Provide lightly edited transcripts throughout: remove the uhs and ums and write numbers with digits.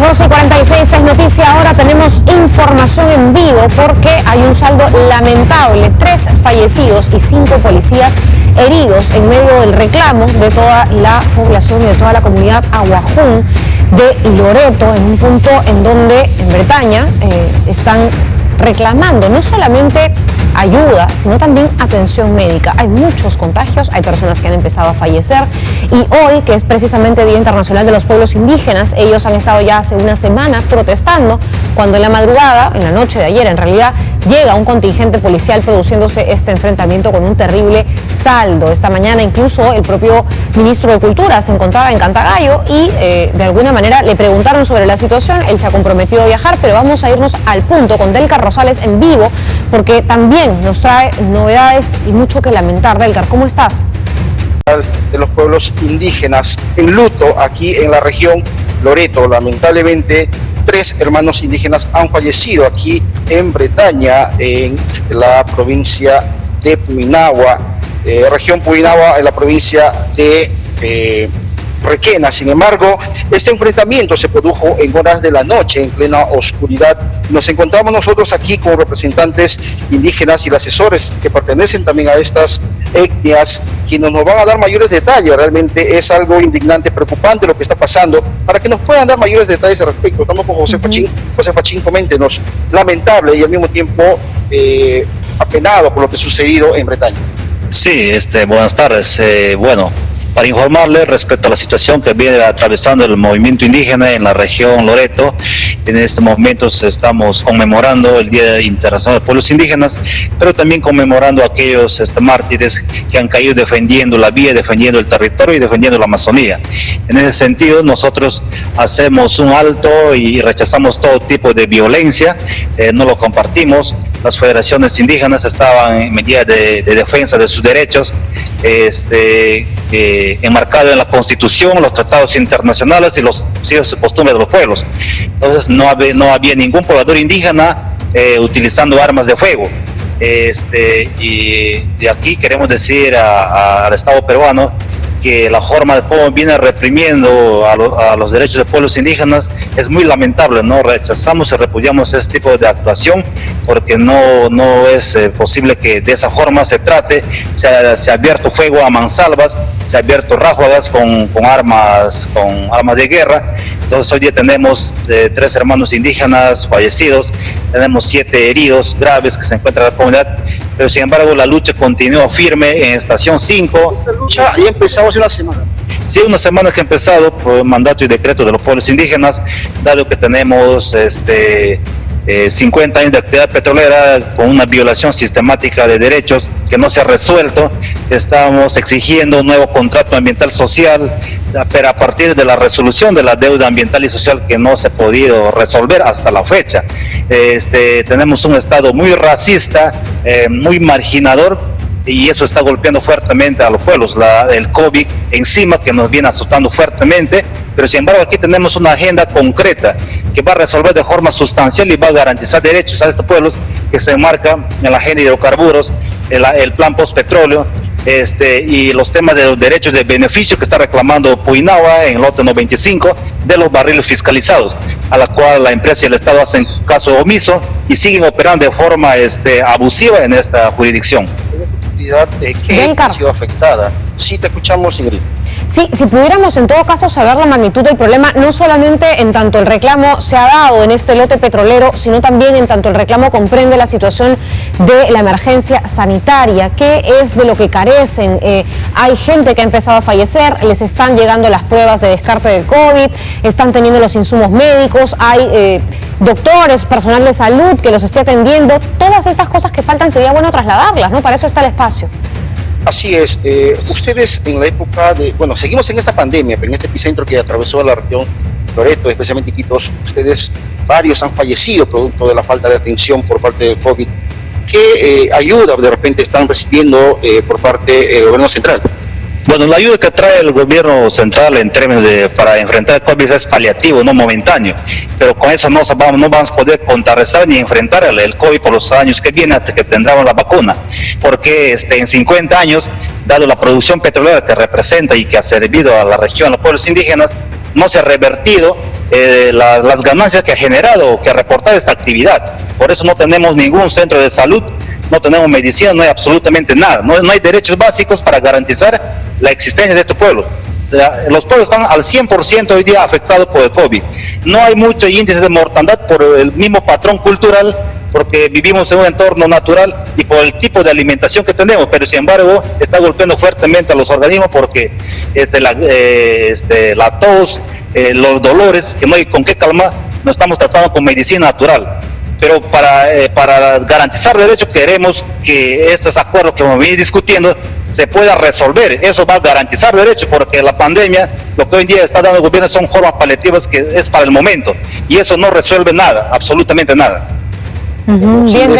12:46 es noticia. Ahora tenemos información en vivo porque hay un saldo lamentable. 3 fallecidos y 5 policías heridos en medio del reclamo de toda la población y de toda la comunidad aguajún de Loreto, en un punto en donde en Bretaña están reclamando no solamente ayuda, sino también atención médica. Hay muchos contagios, hay personas que han empezado a fallecer y hoy, que es precisamente Día Internacional de los Pueblos Indígenas, ellos han estado ya hace una semana protestando cuando en la madrugada, en la noche de ayer en realidad, llega un contingente policial produciéndose este enfrentamiento con un terrible saldo. Esta mañana incluso el propio ministro de Cultura se encontraba en Cantagallo y de alguna manera le preguntaron sobre la situación. Él se ha comprometido a viajar, pero vamos a irnos al punto con Delcar Rosales en vivo porque también nos trae novedades y mucho que lamentar. Delcar, ¿cómo estás? De los pueblos indígenas en luto aquí en la región Loreto. Lamentablemente 3 hermanos indígenas han fallecido aquí en Bretaña, en la provincia de Puinahua, región Puinahua, en la provincia de Requena. Sin embargo, este enfrentamiento se produjo en horas de la noche, en plena oscuridad. Nos encontramos nosotros aquí con representantes indígenas y asesores que pertenecen también a estas etnias, quienes nos van a dar mayores detalles. Realmente es algo indignante, preocupante lo que está pasando, para que nos puedan dar mayores detalles al respecto. Estamos con José Fachín. José Fachín, coméntenos, lamentable y al mismo tiempo apenado por lo que ha sucedido en Bretaña. Sí, buenas tardes. Para informarle respecto a la situación que viene atravesando el movimiento indígena en la región Loreto, en este momento estamos conmemorando el Día Internacional de Pueblos Indígenas, pero también conmemorando a aquellos mártires que han caído defendiendo la vía, defendiendo el territorio y defendiendo la Amazonía. En ese sentido, nosotros hacemos un alto y rechazamos todo tipo de violencia, no lo compartimos. Las federaciones indígenas estaban en medida de defensa de sus derechos, enmarcado en la Constitución, los tratados internacionales y los usos y costumbres de los pueblos. Entonces no había ningún poblador indígena utilizando armas de fuego. Y de aquí queremos decir al Estado peruano que la forma de cómo viene reprimiendo a los derechos de pueblos indígenas es muy lamentable, ¿no? Rechazamos y repudiamos ese tipo de actuación porque no es posible que de esa forma se trate. Se ha abierto fuego a mansalvas, se ha abierto ráfagas con armas de guerra. Entonces hoy día tenemos 3 hermanos indígenas fallecidos, tenemos 7 heridos graves que se encuentran en la comunidad, pero sin embargo la lucha continúa firme en Estación 5. La lucha ya empezó hace una semana. Sí, una semana que ha empezado por mandato y decreto de los pueblos indígenas, dado que tenemos 50 años de actividad petrolera con una violación sistemática de derechos que no se ha resuelto. Estamos exigiendo un nuevo contrato ambiental social, pero a partir de la resolución de la deuda ambiental y social que no se ha podido resolver hasta la fecha. Tenemos un Estado muy racista, muy marginador, y eso está golpeando fuertemente a los pueblos. El COVID encima que nos viene azotando fuertemente, pero sin embargo aquí tenemos una agenda concreta que va a resolver de forma sustancial y va a garantizar derechos a estos pueblos, que se enmarca en la agenda de hidrocarburos, el plan post-petróleo, y los temas de los derechos de beneficio que está reclamando Puinahua en lote 95 de los barriles fiscalizados, a la cual la empresa y el Estado hacen caso omiso y siguen operando de forma abusiva en esta jurisdicción. ¿Qué ha sido afectada? Sí, te escuchamos, Ingrid. Sí, si pudiéramos en todo caso saber la magnitud del problema, no solamente en tanto el reclamo se ha dado en este lote petrolero, sino también en tanto el reclamo comprende la situación de la emergencia sanitaria. ¿Qué es de lo que carecen? Hay gente que ha empezado a fallecer, les están llegando las pruebas de descarte de COVID, están teniendo los insumos médicos, hay doctores, personal de salud que los esté atendiendo. Todas estas cosas que faltan sería bueno trasladarlas, ¿no? Para eso está el espacio. Así es. Ustedes en la época de, seguimos en esta pandemia, pero en este epicentro que atravesó la región Loreto, especialmente Iquitos, ustedes varios han fallecido producto de la falta de atención por parte del COVID. ¿Qué ayuda de repente están recibiendo por parte del gobierno central? Bueno, la ayuda que trae el gobierno central en términos para enfrentar el COVID es paliativo, no momentáneo, pero con eso no vamos a poder contrarrestar ni enfrentar el COVID por los años que vienen hasta que tendremos la vacuna, porque en 50 años, dado la producción petrolera que representa y que ha servido a la región, a los pueblos indígenas, no se ha revertido las ganancias que ha generado, que ha reportado esta actividad. Por eso no tenemos ningún centro de salud, no tenemos medicina, no hay absolutamente nada. No hay derechos básicos para garantizar la existencia de este pueblo. Los pueblos están al 100% hoy día afectados por el COVID. No hay mucho índice de mortandad por el mismo patrón cultural, porque vivimos en un entorno natural y por el tipo de alimentación que tenemos, pero sin embargo está golpeando fuertemente a los organismos porque la tos, los dolores, que no hay con qué calmar, no estamos tratando con medicina natural. Pero para garantizar derechos queremos que estos acuerdos que vamos a ir discutiendo se pueda resolver. Eso va a garantizar derechos, porque la pandemia, lo que hoy en día está dando el gobierno son formas paliativas que es para el momento, y eso no resuelve nada, absolutamente nada. Bien,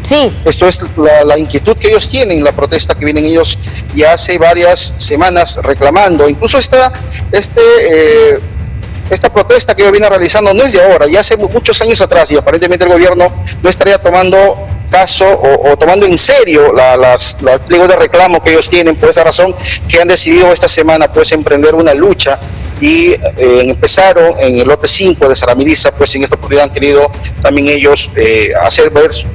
sí. Esto es la inquietud que ellos tienen, la protesta que vienen ellos ya hace varias semanas reclamando. Incluso esta protesta que ellos vienen realizando no es de ahora, ya hace muchos años atrás, y aparentemente el gobierno no estaría tomando caso o tomando en serio el pliego de reclamo que ellos tienen. Por esa razón que han decidido esta semana pues emprender una lucha y empezaron en el lote 5 de Saramiriza. Pues en esta oportunidad han querido también ellos hacer ver su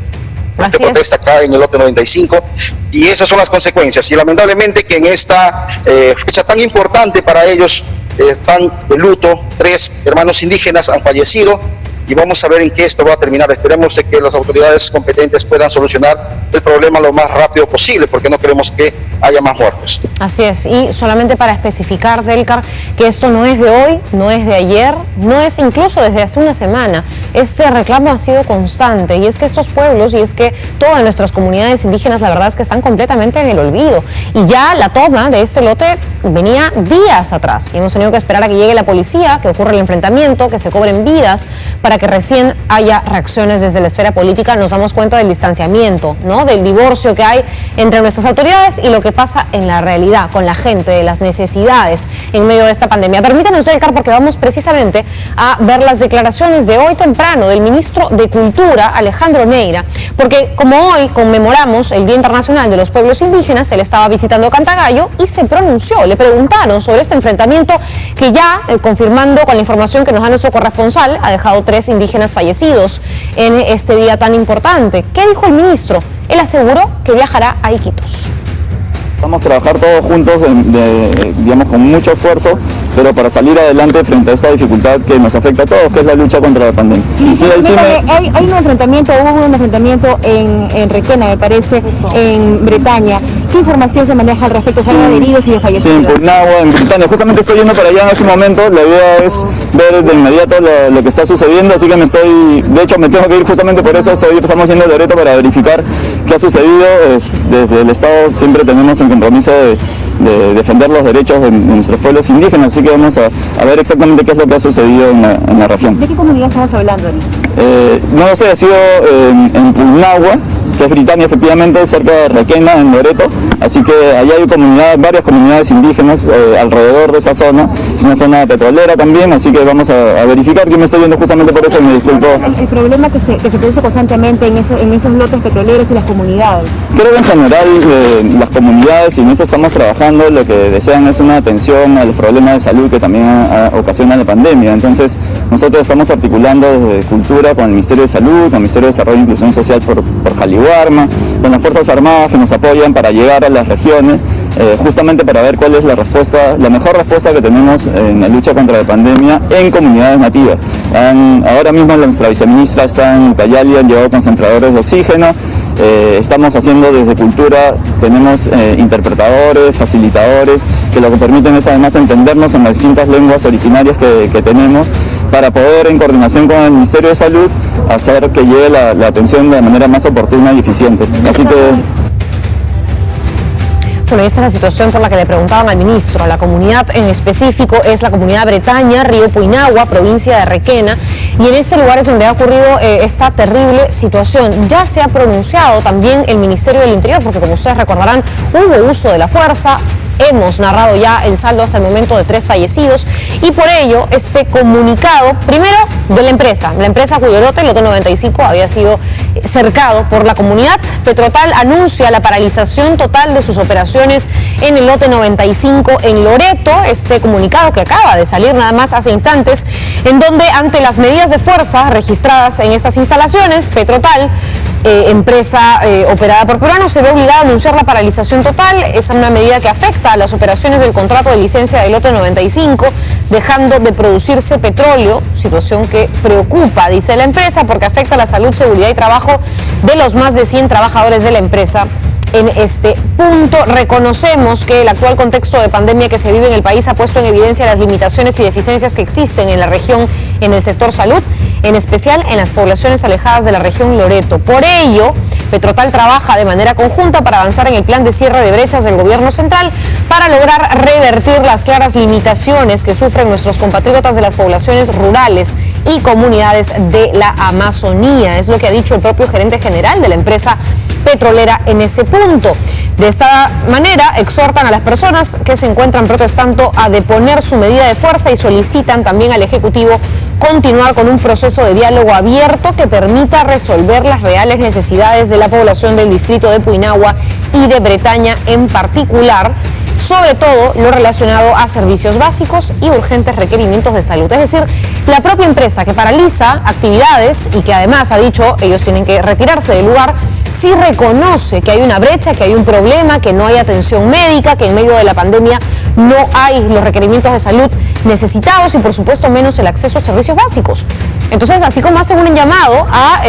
protesta acá en el lote 95, y esas son las consecuencias. Y lamentablemente que en esta fecha tan importante para ellos están de luto. 3 hermanos indígenas han fallecido, y vamos a ver en qué esto va a terminar. Esperemos de que las autoridades competentes puedan solucionar el problema lo más rápido posible, porque no queremos que haya más muertos. Así es, y solamente para especificar, Delcar, que esto no es de hoy, no es de ayer, no es incluso desde hace una semana. Este reclamo ha sido constante, y es que estos pueblos y es que todas nuestras comunidades indígenas, la verdad es que están completamente en el olvido, y ya la toma de este lote venía días atrás, y hemos tenido que esperar a que llegue la policía, que ocurra el enfrentamiento, que se cobren vidas, para que recién haya reacciones desde la esfera política. Nos damos cuenta del distanciamiento, ¿no?, del divorcio que hay entre nuestras autoridades y lo que pasa en la realidad, con la gente, de las necesidades en medio de esta pandemia. Permítanos, Delcar, porque vamos precisamente a ver las declaraciones de hoy temprano del ministro de Cultura, Alejandro Neira, porque como hoy conmemoramos el Día Internacional de los Pueblos Indígenas, él estaba visitando Cantagallo y se pronunció. Le preguntaron sobre este enfrentamiento que ya, confirmando con la información que nos da nuestro corresponsal, ha dejado 3 indígenas fallecidos en este día tan importante. ¿Qué dijo el ministro? Él aseguró que viajará a Iquitos. Vamos a trabajar todos juntos, digamos, con mucho esfuerzo, pero para salir adelante frente a esta dificultad que nos afecta a todos, que es la lucha contra la pandemia. Hay un enfrentamiento, hubo un enfrentamiento en Requena, me parece, en Bretaña. ¿Qué información se maneja al respecto? ¿Se habla de heridos y de fallecidos? Sí, en Puinahua, en Bretaña. Justamente estoy yendo para allá en este momento. La idea es ver de inmediato lo que está sucediendo, así que de hecho me tengo que ir justamente por eso. Estamos yendo a Loreto para verificar qué ha sucedido. Desde el Estado siempre tenemos el compromiso de defender los derechos de nuestros pueblos indígenas, así que vamos a ver exactamente qué es lo que ha sucedido en la región. ¿De qué comunidad estamos hablando, Ari? No lo sé, ha sido en Puinahua, que es Britania, efectivamente, cerca de Requena, en Loreto, así que allá hay varias comunidades indígenas alrededor de esa zona. Es una zona petrolera también, así que vamos a verificar. Yo me estoy yendo justamente por eso y me disculpo. El problema que se produce constantemente en esos lotes petroleros y las comunidades. Creo que en general las comunidades, y en eso estamos trabajando, lo que desean es una atención a los problemas de salud que también ocasiona la pandemia. Entonces nosotros estamos articulando desde Cultura con el Ministerio de Salud, con el Ministerio de Desarrollo e Inclusión Social por Jaliwarma, con las Fuerzas Armadas que nos apoyan para llegar a las regiones, justamente para ver cuál es la mejor respuesta que tenemos en la lucha contra la pandemia en comunidades nativas. Ahora mismo nuestra viceministra está en Ucayali, han llevado concentradores de oxígeno. Estamos haciendo desde Cultura, tenemos interpretadores, facilitadores, que lo que permiten es además entendernos en las distintas lenguas originarias que tenemos, para poder, en coordinación con el Ministerio de Salud, hacer que llegue la atención de manera más oportuna y eficiente. Así que... Bueno, esta es la situación por la que le preguntaban al ministro. La comunidad en específico es la comunidad Bretaña, Río Puinahua, provincia de Requena, y en este lugar es donde ha ocurrido esta terrible situación. Ya se ha pronunciado también el Ministerio del Interior, porque como ustedes recordarán, hubo uso de la fuerza. Hemos narrado ya el saldo hasta el momento de 3 fallecidos, y por ello este comunicado, primero de la empresa cuyo lote, el lote 95, había sido cercado por la comunidad. Petrotal anuncia la paralización total de sus operaciones en el lote 95 en Loreto. Este comunicado que acaba de salir nada más hace instantes, en donde ante las medidas de fuerza registradas en estas instalaciones, Petrotal, empresa operada por peruanos, se ve obligada a anunciar la paralización total. Es una medida que afecta a las operaciones del contrato de licencia del lote 95, dejando de producirse petróleo, situación que preocupa, dice la empresa, porque afecta la salud, seguridad y trabajo de los más de 100 trabajadores de la empresa. En este punto reconocemos que el actual contexto de pandemia que se vive en el país ha puesto en evidencia las limitaciones y deficiencias que existen en la región en el sector salud, en especial en las poblaciones alejadas de la región Loreto. Por ello, Petrotal trabaja de manera conjunta para avanzar en el plan de cierre de brechas del gobierno central para lograr revertir las claras limitaciones que sufren nuestros compatriotas de las poblaciones rurales y comunidades de la Amazonía. Es lo que ha dicho el propio gerente general de la empresa petrolera en ese punto. De esta manera, exhortan a las personas que se encuentran protestando a deponer su medida de fuerza y solicitan también al Ejecutivo continuar con un proceso de diálogo abierto que permita resolver las reales necesidades de la población del distrito de Puinahua y de Bretaña en particular, sobre todo lo relacionado a servicios básicos y urgentes requerimientos de salud. Es decir, la propia empresa que paraliza actividades y que además ha dicho ellos tienen que retirarse del lugar, sí reconoce que hay una brecha, que hay un problema, que no hay atención médica, que en medio de la pandemia no hay los requerimientos de salud necesitados y por supuesto menos el acceso a servicios básicos. Entonces, así como hacen un llamado a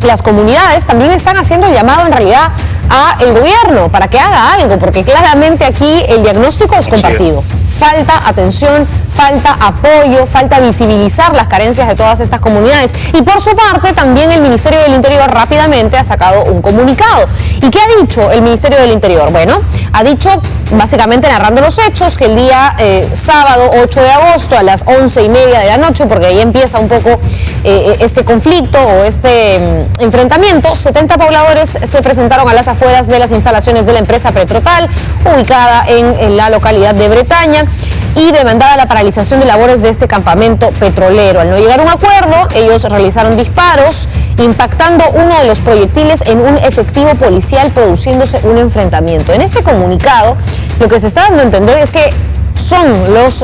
las comunidades, también están haciendo el llamado en realidad a el gobierno para que haga algo, porque claramente aquí el diagnóstico es compartido. Falta atención, falta apoyo, falta visibilizar las carencias de todas estas comunidades. Y por su parte, también el Ministerio del Interior rápidamente ha sacado un comunicado. ¿Y qué ha dicho el Ministerio del Interior? Bueno, ha dicho, básicamente narrando los hechos, que el día sábado 8 de agosto a las 11:30 de la noche, porque ahí empieza un poco este conflicto o este enfrentamiento, 70 pobladores se presentaron a las afueras de las instalaciones de la empresa Petrotal, ubicada en la localidad de Bretaña, y demandaba la paralización de labores de este campamento petrolero. Al no llegar a un acuerdo, ellos realizaron disparos, impactando uno de los proyectiles en un efectivo policial, produciéndose un enfrentamiento. En este comunicado, lo que se está dando a entender es que son los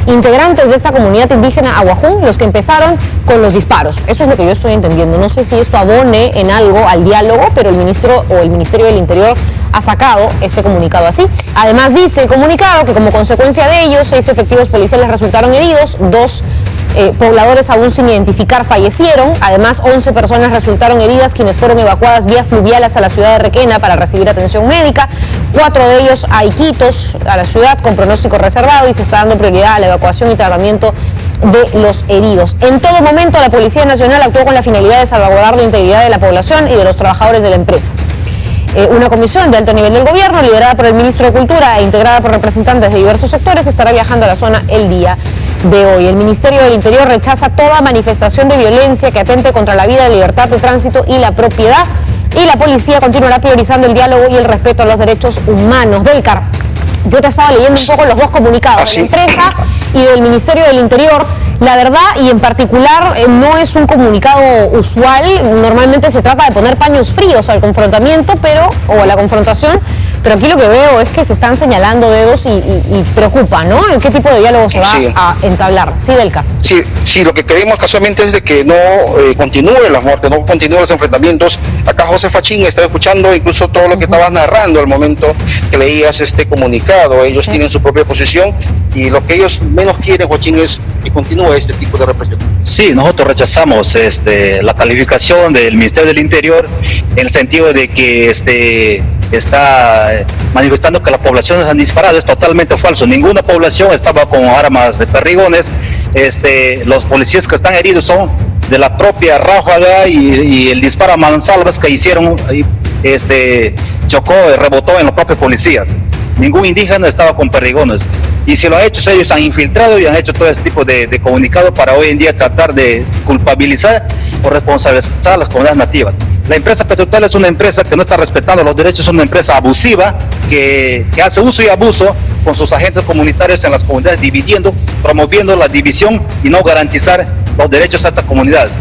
integrantes de esta comunidad indígena Aguajún los que empezaron con los disparos. Eso es lo que yo estoy entendiendo. No sé si esto abone en algo al diálogo, pero el ministro o el Ministerio del Interior ha sacado este comunicado así. Además dice el comunicado que como consecuencia de ello, 6 efectivos policiales resultaron heridos, 2 pobladores aún sin identificar fallecieron. Además, 11 personas resultaron heridas, quienes fueron evacuadas vía fluvial hasta la ciudad de Requena para recibir atención médica. 4 de ellos a Iquitos, a la ciudad, con pronóstico reservado, y se está dando prioridad a la evacuación y tratamiento de los heridos. En todo momento, la Policía Nacional actuó con la finalidad de salvaguardar la integridad de la población y de los trabajadores de la empresa. Una comisión de alto nivel del gobierno, liderada por el ministro de Cultura e integrada por representantes de diversos sectores, estará viajando a la zona el día de hoy. El Ministerio del Interior rechaza toda manifestación de violencia que atente contra la vida, la libertad de tránsito y la propiedad, y la policía continuará priorizando el diálogo y el respeto a los derechos humanos. Delcar, yo te estaba leyendo un poco los dos comunicados de la empresa y del Ministerio del Interior. La verdad, y en particular, no es un comunicado usual. Normalmente se trata de poner paños fríos al confrontamiento, o a la confrontación, pero aquí lo que veo es que se están señalando dedos y preocupa, ¿no? ¿En qué tipo de diálogo se va a entablar? Sí, Delcar. Sí, lo que queremos casualmente es de que no continúen las muertes, no continúen los enfrentamientos. Acá José Fachín está escuchando incluso todo lo que estabas narrando al momento que leías este comunicado. Ellos tienen su propia posición y lo que ellos menos quieren, Joaquín, es que continúe este tipo de represión. Sí, nosotros rechazamos la calificación del Ministerio del Interior en el sentido de que está manifestando que las poblaciones han disparado. Es totalmente falso. Ninguna población estaba con armas de perdigones. Los policías que están heridos son de la propia ráfaga y el disparo a mansalvas que hicieron chocó y rebotó en los propios policías. Ningún indígena estaba con perdigones. Y si lo han hecho, ellos han infiltrado y han hecho todo este tipo de comunicado para hoy en día tratar de culpabilizar o responsabilizar a las comunidades nativas. La empresa Petrotal es una empresa que no está respetando los derechos, es una empresa abusiva que hace uso y abuso con sus agentes comunitarios en las comunidades, promoviendo la división y no garantizar los derechos a estas comunidades.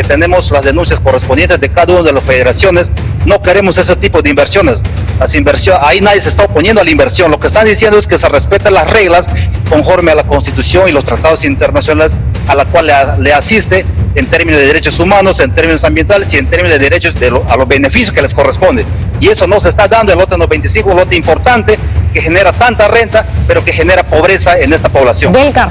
tenemos las denuncias correspondientes de cada una de las federaciones. No queremos ese tipo de inversiones. Las inversiones, ahí nadie se está oponiendo a la inversión. Lo que están diciendo es que se respeten las reglas conforme a la Constitución y los tratados internacionales a la cual le asiste en términos de derechos humanos, en términos ambientales y en términos de derechos a los beneficios que les corresponde. Y eso no se está dando. El lote 95, un lote importante que genera tanta renta, pero que genera pobreza en esta población. Delcar.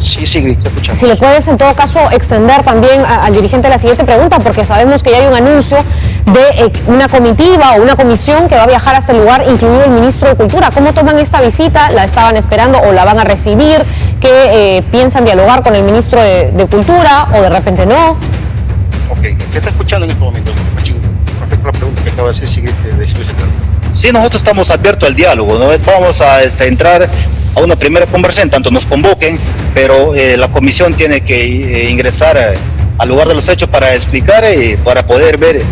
Sí, te escuchamos. Si le puedes en todo caso extender también al dirigente la siguiente pregunta, porque sabemos que ya hay un anuncio de una comitiva o una comisión que va a viajar a ese lugar, incluido el ministro de Cultura. ¿Cómo toman esta visita? ¿La estaban esperando o la van a recibir? ¿Qué piensan dialogar con el ministro de Cultura o de repente no? Ok, ¿qué está escuchando en este momento, Machín? Respecto a la pregunta que acaba de hacer Sigrid de Silvestre. Sí, nosotros estamos abiertos al diálogo, ¿no? Vamos a entrar a una primera conversación, tanto nos convoquen, pero la comisión tiene que ingresar al lugar de los hechos para explicar y para poder ver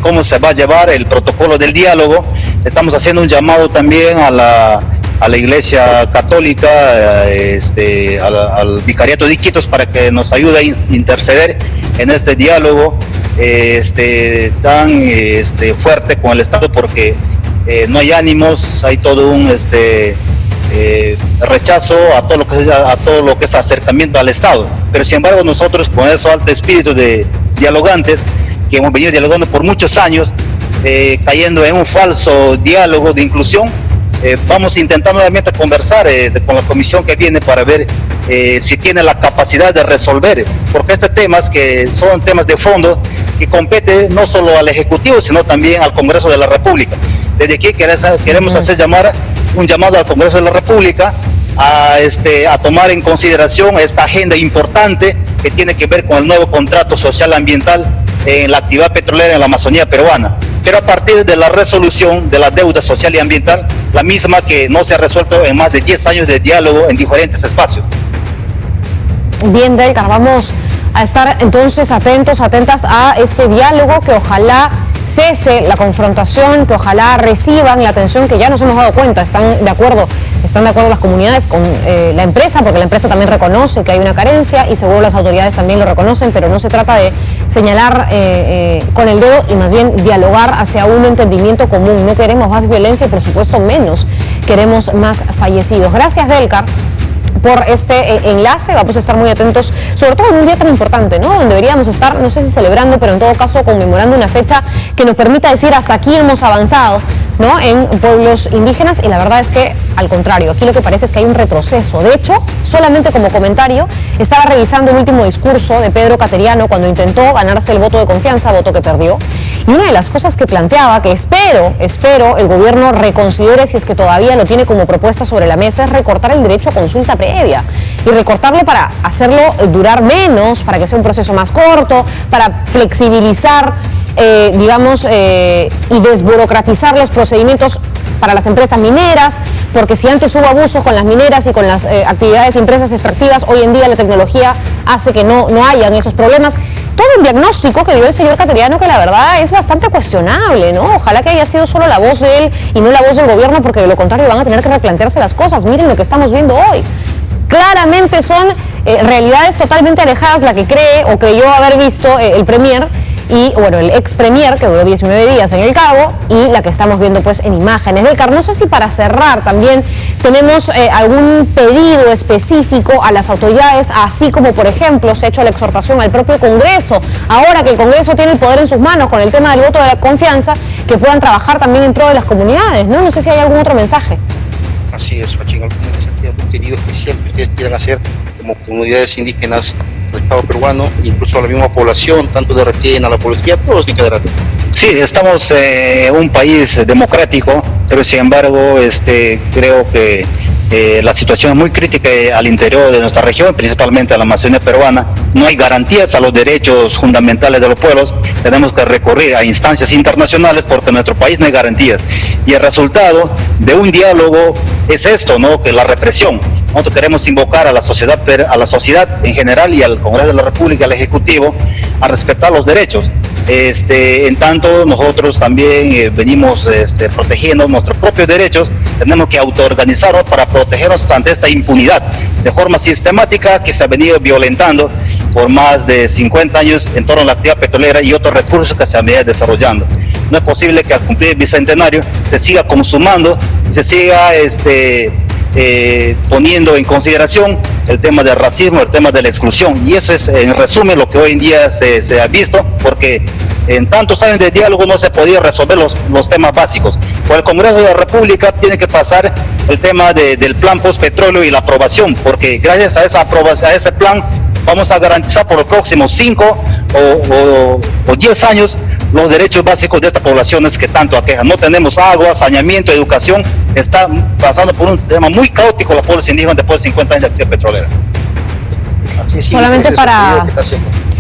cómo se va a llevar el protocolo del diálogo. Estamos haciendo un llamado también a la Iglesia Católica, al Vicariato de Iquitos, para que nos ayude a interceder en este diálogo tan fuerte con el Estado, porque no hay ánimos, hay todo un rechazo a todo lo que es acercamiento al Estado. Pero sin embargo nosotros, con ese alto espíritu de dialogantes que hemos venido dialogando por muchos años, cayendo en un falso diálogo de inclusión, vamos a intentar nuevamente conversar con la comisión que viene para ver si tiene la capacidad de resolver, porque estos temas que son temas de fondo que compete no solo al Ejecutivo, sino también al Congreso de la República. Desde aquí queremos hacer un llamado al Congreso de la República a tomar en consideración esta agenda importante que tiene que ver con el nuevo contrato social ambiental en la actividad petrolera en la Amazonía peruana, pero a partir de la resolución de la deuda social y ambiental, la misma que no se ha resuelto en más de 10 años de diálogo en diferentes espacios. Bien, Delcar, vamos a estar entonces atentas a este diálogo, que ojalá cese la confrontación, que ojalá reciban la atención que ya nos hemos dado cuenta. Están de acuerdo las comunidades con la empresa, porque la empresa también reconoce que hay una carencia y seguro las autoridades también lo reconocen, pero no se trata de señalar con el dedo y más bien dialogar hacia un entendimiento común. No queremos más violencia y por supuesto menos queremos más fallecidos. Gracias, Delcar, por este enlace. Vamos a estar muy atentos, sobre todo en un día tan importante, ¿no? Donde deberíamos estar, no sé si celebrando, pero en todo caso conmemorando una fecha que nos permita decir hasta aquí hemos avanzado, ¿no?, en pueblos indígenas, y la verdad es que al contrario, aquí lo que parece es que hay un retroceso. De hecho, solamente como comentario, estaba revisando el último discurso de Pedro Cateriano cuando intentó ganarse el voto de confianza, voto que perdió, y una de las cosas que planteaba, que espero el gobierno reconsidere si es que todavía lo tiene como propuesta sobre la mesa, es recortar el derecho a consulta previa, y recortarlo para hacerlo durar menos, para que sea un proceso más corto, para flexibilizar y desburocratizar los procedimientos para las empresas mineras, porque si antes hubo abusos con las mineras y con las actividades de empresas extractivas, hoy en día la tecnología hace que no hayan esos problemas. Todo un diagnóstico que dio el señor Cateriano que la verdad es bastante cuestionable, ¿no? Ojalá que haya sido solo la voz de él y no la voz del gobierno, porque de lo contrario van a tener que replantearse las cosas. Miren lo que estamos viendo hoy. Claramente son realidades totalmente alejadas la que cree o creyó haber visto el Premier y, bueno, el ex Premier, que duró 19 días en el cargo, y la que estamos viendo pues en imágenes. Delcar, no sé si para cerrar también tenemos algún pedido específico a las autoridades, así como por ejemplo se ha hecho la exhortación al propio Congreso, ahora que el Congreso tiene el poder en sus manos con el tema del voto de la confianza, que puedan trabajar también en pro de las comunidades, ¿no? No sé si hay algún otro mensaje. Así es, Machín, algún contenido especial que ustedes quieran hacer como comunidades indígenas del Estado peruano, incluso a la misma población, tanto de Requena, la policía, todos que quedarán. Sí, estamos en un país democrático, pero sin embargo creo que la situación es muy crítica al interior de nuestra región, principalmente a la Amazonía peruana. No hay garantías a los derechos fundamentales de los pueblos. Tenemos que recurrir a instancias internacionales porque en nuestro país no hay garantías. Y el resultado de un diálogo es esto, ¿no?, que la represión. Nosotros queremos invocar a la sociedad en general y al Congreso de la República, al Ejecutivo, a respetar los derechos. En tanto nosotros también venimos protegiendo nuestros propios derechos, tenemos que autoorganizarnos para protegernos ante esta impunidad de forma sistemática que se ha venido violentando por más de 50 años en torno a la actividad petrolera y otros recursos que se han venido desarrollando. No es posible que al cumplir el bicentenario se siga consumando, se siga poniendo en consideración el tema del racismo, el tema de la exclusión, y eso es en resumen lo que hoy en día se ha visto, porque en tantos años de diálogo no se podía resolver los temas básicos. Por el Congreso de la República tiene que pasar el tema del plan postpetróleo y la aprobación, porque gracias a esa aprobación, a ese plan, vamos a garantizar por los próximos 5 o 10 años los derechos básicos de estas poblaciones que tanto aquejan. No tenemos agua, saneamiento, educación, está pasando por un tema muy caótico los pueblos indígenas después de 50 años de actividad petrolera. Solamente para...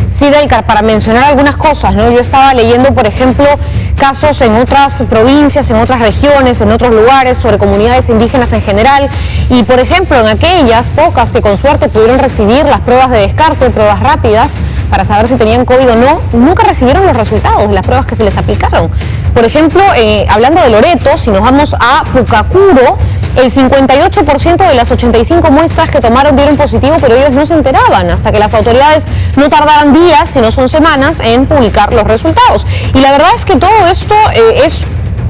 Sí, Delcar, para mencionar algunas cosas, ¿no? Yo estaba leyendo, por ejemplo, casos en otras provincias, en otras regiones, en otros lugares, sobre comunidades indígenas en general, y por ejemplo, en aquellas pocas que con suerte pudieron recibir las pruebas de descarte, pruebas rápidas, para saber si tenían COVID o no, nunca recibieron los resultados de las pruebas que se les aplicaron. Por ejemplo, hablando de Loreto, si nos vamos a Pucacuro, el 58% de las 85 muestras que tomaron dieron positivo, pero ellos no se enteraban hasta que las autoridades no tardaran días, si no son semanas, en publicar los resultados. Y la verdad es que todo esto es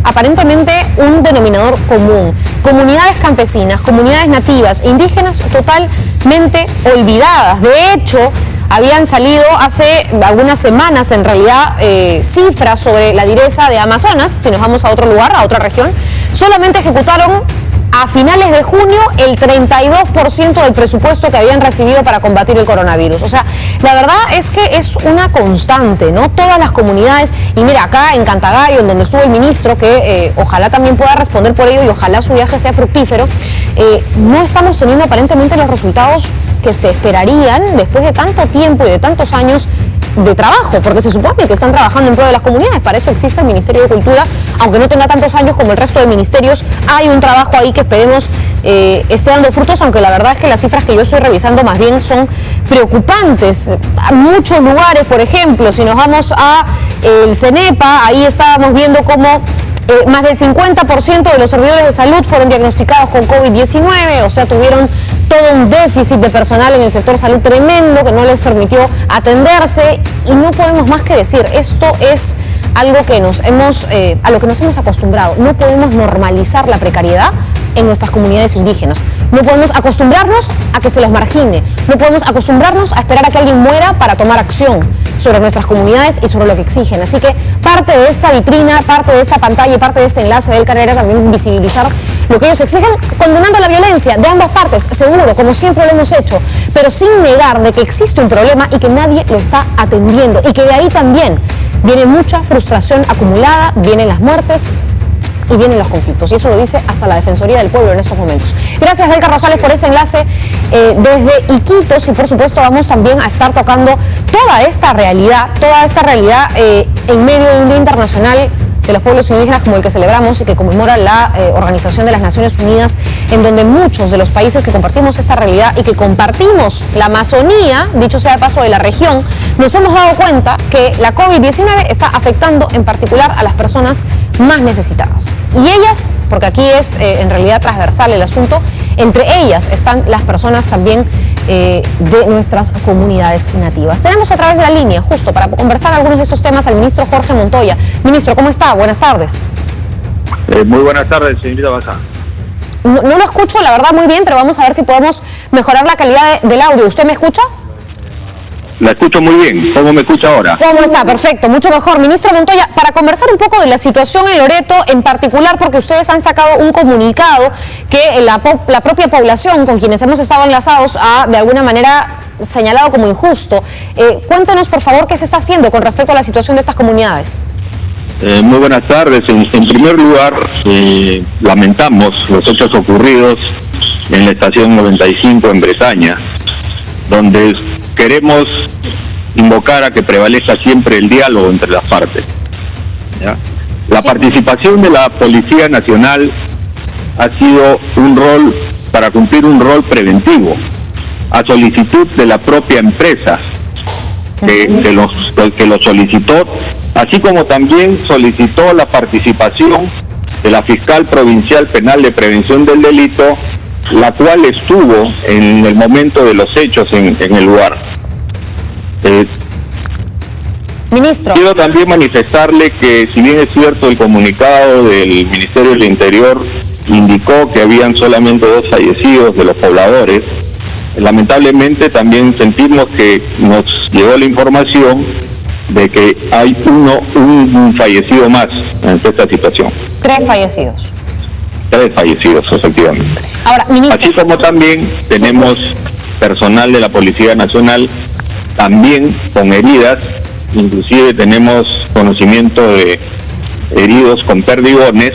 aparentemente un denominador común. Comunidades campesinas, comunidades nativas, indígenas totalmente olvidadas. De hecho, habían salido hace algunas semanas, en realidad, cifras sobre la direza de Amazonas. Si nos vamos a otro lugar, a otra región, solamente ejecutaron a finales de junio el 32% del presupuesto que habían recibido para combatir el coronavirus. O sea, la verdad es que es una constante, ¿no? Todas las comunidades, y mira, acá en Cantagayo, en donde estuvo el ministro, que ojalá también pueda responder por ello y ojalá su viaje sea fructífero, no estamos teniendo aparentemente los resultados que se esperarían después de tanto tiempo y de tantos años de trabajo, porque se supone que están trabajando en pro de las comunidades. Para eso existe el Ministerio de Cultura, aunque no tenga tantos años como el resto de ministerios. Hay un trabajo ahí que esperemos esté dando frutos, aunque la verdad es que las cifras que yo estoy revisando más bien son preocupantes. Muchos lugares, por ejemplo, si nos vamos a el CENEPA, ahí estábamos viendo cómo más del 50% de los servidores de salud fueron diagnosticados con COVID-19, o sea, tuvieron todo un déficit de personal en el sector salud tremendo que no les permitió atenderse, y no podemos más que decir, esto es algo que a lo que nos hemos acostumbrado. No podemos normalizar la precariedad en nuestras comunidades indígenas. No podemos acostumbrarnos a que se los margine. No podemos acostumbrarnos a esperar a que alguien muera para tomar acción sobre nuestras comunidades y sobre lo que exigen. Así que parte de esta vitrina, parte de esta pantalla y parte de este enlace del Carrera también visibilizar lo que ellos exigen, condenando la violencia de ambas partes, seguro, como siempre lo hemos hecho, pero sin negar de que existe un problema y que nadie lo está atendiendo, y que de ahí también viene mucha frustración acumulada, vienen las muertes y vienen los conflictos, y eso lo dice hasta la Defensoría del Pueblo en estos momentos. Gracias, Delcar Rosales, por ese enlace desde Iquitos, y por supuesto vamos también a estar tocando toda esta realidad en medio de un Día Internacional de los Pueblos Indígenas como el que celebramos y que conmemora la Organización de las Naciones Unidas, en donde muchos de los países que compartimos esta realidad y que compartimos la Amazonía, dicho sea de paso, de la región, nos hemos dado cuenta que la COVID-19 está afectando en particular a las personas más necesitadas. Y ellas, porque aquí es en realidad transversal el asunto, entre ellas están las personas también de nuestras comunidades nativas. Tenemos a través de la línea, justo para conversar algunos de estos temas, al ministro Jorge Montoya. Ministro, ¿cómo está? Buenas tardes. Muy buenas tardes, señorita Baja. No lo escucho, la verdad, muy bien, pero vamos a ver si podemos mejorar la calidad del audio. ¿Usted me escucha? La escucho muy bien. ¿Cómo me escucha ahora? ¿Cómo está? Perfecto, mucho mejor. Ministro Montoya, para conversar un poco de la situación en Loreto, en particular porque ustedes han sacado un comunicado que la propia población con quienes hemos estado enlazados ha de alguna manera señalado como injusto. Cuéntenos, por favor, qué se está haciendo con respecto a la situación de estas comunidades. Muy buenas tardes. En primer lugar, lamentamos los hechos ocurridos en la estación 95 en Bretaña, donde queremos invocar a que prevalezca siempre el diálogo entre las partes, ¿ya? La participación de la Policía Nacional ha sido para cumplir un rol preventivo, a solicitud de la propia empresa que lo solicitó, así como también solicitó la participación de la Fiscal Provincial Penal de Prevención del Delito, la cual estuvo en el momento de los hechos en el lugar. Ministro. Quiero también manifestarle que, si bien es cierto, el comunicado del Ministerio del Interior indicó que habían solamente 2 fallecidos de los pobladores, lamentablemente también sentimos que nos llegó la información de que hay un fallecido más en esta situación. 3 fallecidos. 3 fallecidos, efectivamente. Ahora, ministro. Así como también tenemos personal de la Policía Nacional también con heridas, inclusive tenemos conocimiento de heridos con perdigones,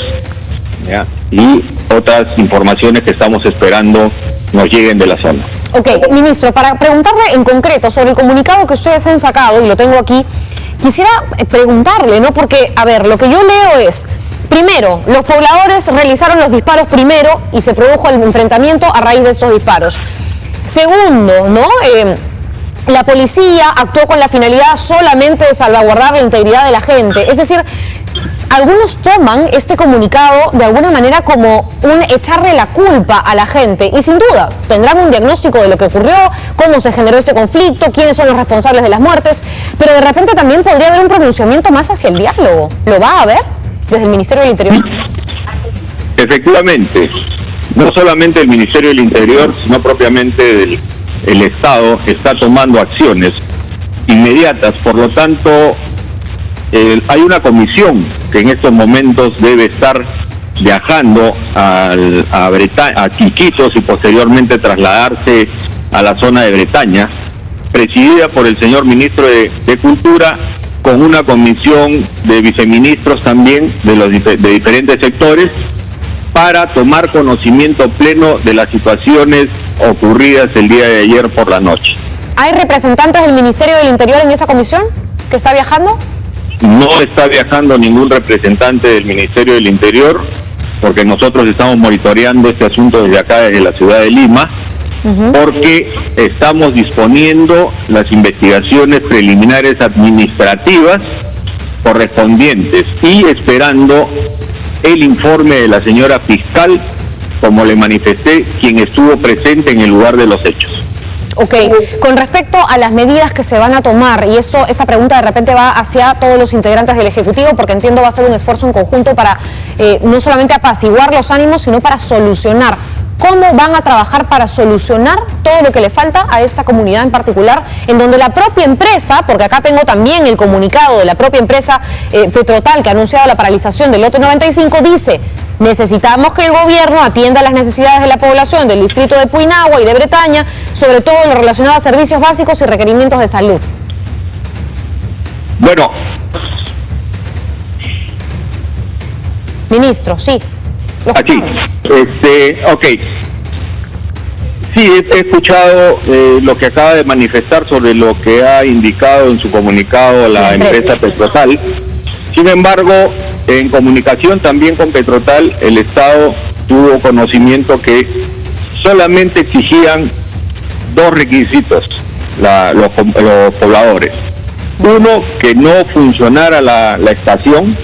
¿ya? Y otras informaciones que estamos esperando nos lleguen de la zona. Ok, ministro, para preguntarle en concreto sobre el comunicado que ustedes han sacado, y lo tengo aquí, quisiera preguntarle, ¿no? Porque, a ver, lo que yo leo es, primero, los pobladores realizaron los disparos primero y se produjo el enfrentamiento a raíz de estos disparos. Segundo, ¿no? La policía actuó con la finalidad solamente de salvaguardar la integridad de la gente. Es decir, algunos toman este comunicado de alguna manera como un echarle la culpa a la gente y sin duda tendrán un diagnóstico de lo que ocurrió, cómo se generó ese conflicto, quiénes son los responsables de las muertes, pero de repente también podría haber un pronunciamiento más hacia el diálogo. ¿Lo va a haber desde el Ministerio del Interior? Efectivamente, no solamente el Ministerio del Interior, sino propiamente el Estado está tomando acciones inmediatas. Por lo tanto, hay una comisión que en estos momentos debe estar viajando a Iquitos y posteriormente trasladarse a la zona de Bretaña, presidida por el señor ministro de Cultura, con una comisión de viceministros también de diferentes sectores, para tomar conocimiento pleno de las situaciones ocurridas el día de ayer por la noche. ¿Hay representantes del Ministerio del Interior en esa comisión que está viajando? No está viajando ningún representante del Ministerio del Interior, porque nosotros estamos monitoreando este asunto desde acá, desde la ciudad de Lima, porque estamos disponiendo las investigaciones preliminares administrativas correspondientes y esperando el informe de la señora fiscal, como le manifesté, quien estuvo presente en el lugar de los hechos. Ok, con respecto a las medidas que se van a tomar, y esta pregunta de repente va hacia todos los integrantes del Ejecutivo, porque entiendo va a ser un esfuerzo en conjunto para no solamente apaciguar los ánimos, sino para solucionar. ¿Cómo van a trabajar para solucionar todo lo que le falta a esta comunidad en particular, en donde la propia empresa, porque acá tengo también el comunicado de la propia empresa Petrotal que ha anunciado la paralización del lote 95, dice: necesitamos que el gobierno atienda las necesidades de la población del distrito de Puinahua y de Bretaña, sobre todo lo relacionado a servicios básicos y requerimientos de salud? Bueno. Ministro, sí. Aquí, ok. Sí, he escuchado lo que acaba de manifestar sobre lo que ha indicado en su comunicado la empresa Petrotal. Sin embargo, en comunicación también con Petrotal, el Estado tuvo conocimiento que solamente exigían 2 requisitos los pobladores. Uno, que no funcionara la estación.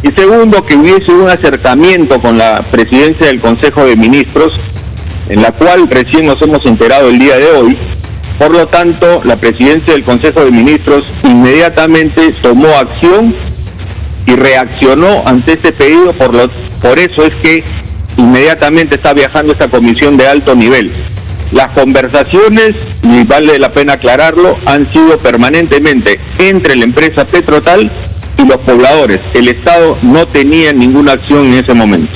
Y segundo, que hubiese un acercamiento con la presidencia del Consejo de Ministros, en la cual recién nos hemos enterado el día de hoy. Por lo tanto, la presidencia del Consejo de Ministros inmediatamente tomó acción y reaccionó ante este pedido. Por eso es que inmediatamente está viajando esta comisión de alto nivel. Las conversaciones, y vale la pena aclararlo, han sido permanentemente entre la empresa Petrotal y los pobladores. El Estado no tenía ninguna acción en ese momento.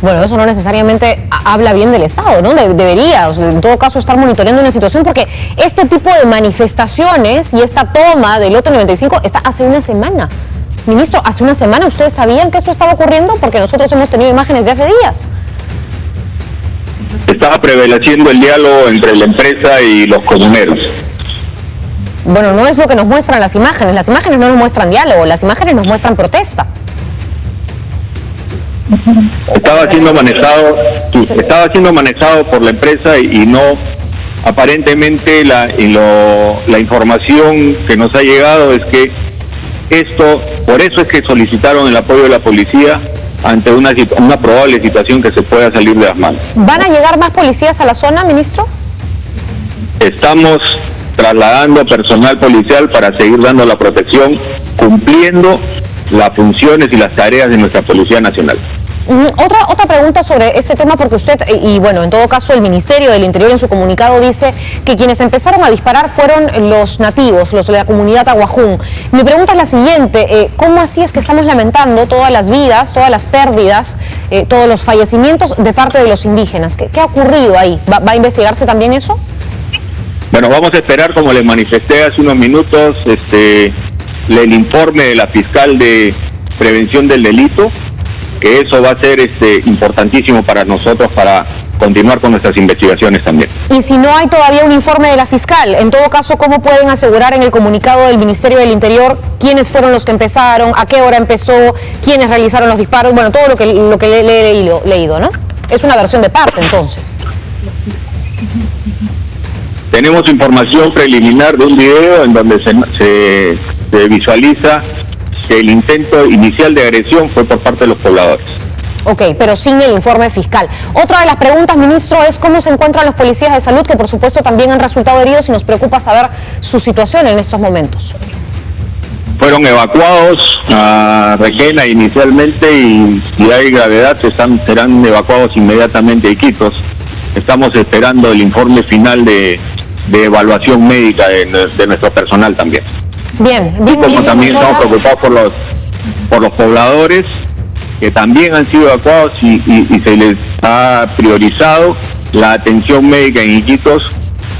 Bueno, eso no necesariamente habla bien del Estado, ¿no? Debería, en todo caso, estar monitoreando una situación, porque este tipo de manifestaciones y esta toma del lote 95 está hace una semana. Ministro, hace una semana ustedes sabían que esto estaba ocurriendo, porque nosotros hemos tenido imágenes de hace días. Estaba prevaleciendo el diálogo entre la empresa y los comuneros. Bueno, no es lo que nos muestran las imágenes no nos muestran diálogo, las imágenes nos muestran protesta. Estaba siendo manejado por la empresa y no, aparentemente la información que nos ha llegado es que por eso es que solicitaron el apoyo de la policía ante una probable situación que se pueda salir de las manos. ¿Van a llegar más policías a la zona, ministro? Estamos trasladando personal policial para seguir dando la protección, cumpliendo las funciones y las tareas de nuestra Policía Nacional. Otra pregunta sobre este tema, porque usted, y bueno, en todo caso el Ministerio del Interior en su comunicado dice que quienes empezaron a disparar fueron los nativos, los de la comunidad Aguajún. Mi pregunta es la siguiente, ¿cómo así es que estamos lamentando todas las vidas, todas las pérdidas, todos los fallecimientos de parte de los indígenas? ¿Qué ha ocurrido ahí? ¿Va a investigarse también eso? Bueno, vamos a esperar, como les manifesté hace unos minutos, el informe de la fiscal de prevención del delito, que eso va a ser importantísimo para nosotros para continuar con nuestras investigaciones también. Y si no hay todavía un informe de la fiscal, en todo caso, ¿cómo pueden asegurar en el comunicado del Ministerio del Interior quiénes fueron los que empezaron, a qué hora empezó, quiénes realizaron los disparos? Bueno, todo lo que le he leído, ¿no? Es una versión de parte, entonces. Tenemos información preliminar de un video en donde se visualiza que el intento inicial de agresión fue por parte de los pobladores. Ok, pero sin el informe fiscal. Otra de las preguntas, ministro, es cómo se encuentran los policías de salud, que por supuesto también han resultado heridos, y nos preocupa saber su situación en estos momentos. Fueron evacuados a Requena inicialmente y si hay gravedad serán evacuados inmediatamente a Iquitos. Estamos esperando el informe final de evaluación médica de nuestro personal también. Bien. Como también estamos preocupados por los pobladores que también han sido evacuados y se les ha priorizado la atención médica en Iquitos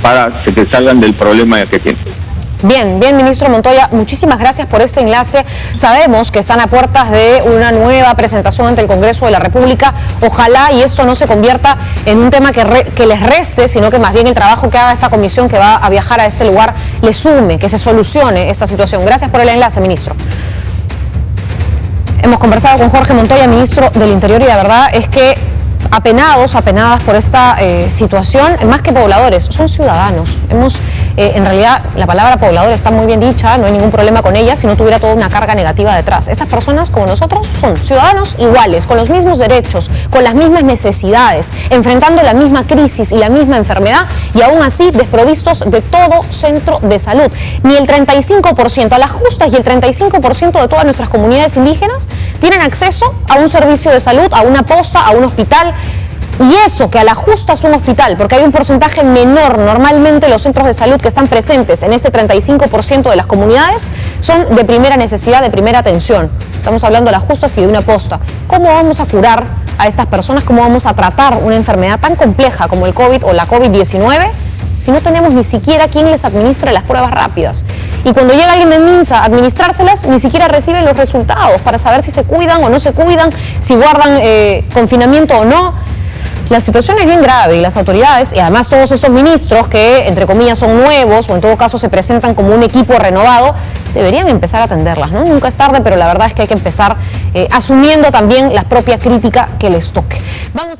para que salgan del problema que tienen. Bien, ministro Montoya, muchísimas gracias por este enlace. Sabemos que están a puertas de una nueva presentación ante el Congreso de la República. Ojalá y esto no se convierta en un tema que les reste, sino que más bien el trabajo que haga esta comisión que va a viajar a este lugar le sume, que se solucione esta situación. Gracias por el enlace, ministro. Hemos conversado con Jorge Montoya, ministro del Interior, y la verdad es que apenadas por esta situación, más que pobladores, son ciudadanos. En realidad, la palabra poblador está muy bien dicha, no hay ningún problema con ella si no tuviera toda una carga negativa detrás. Estas personas, como nosotros, son ciudadanos iguales, con los mismos derechos, con las mismas necesidades, enfrentando la misma crisis y la misma enfermedad, y aún así desprovistos de todo centro de salud. Ni el 35%, a las justas, y el 35% de todas nuestras comunidades indígenas tienen acceso a un servicio de salud, a una posta, a un hospital. Y eso, que a la justa es un hospital, porque hay un porcentaje menor. Normalmente los centros de salud que están presentes en este 35% de las comunidades son de primera necesidad, de primera atención. Estamos hablando de las justas y de una posta. ¿Cómo vamos a curar a estas personas? ¿Cómo vamos a tratar una enfermedad tan compleja como el COVID o la COVID-19 si no tenemos ni siquiera quien les administre las pruebas rápidas? Y cuando llega alguien de MINSA a administrárselas, ni siquiera reciben los resultados para saber si se cuidan o no se cuidan, si guardan confinamiento o no. La situación es bien grave y las autoridades, y además todos estos ministros que, entre comillas, son nuevos o en todo caso se presentan como un equipo renovado, deberían empezar a atenderlas, ¿no? Nunca es tarde, pero la verdad es que hay que empezar asumiendo también la propia crítica que les toque. Vamos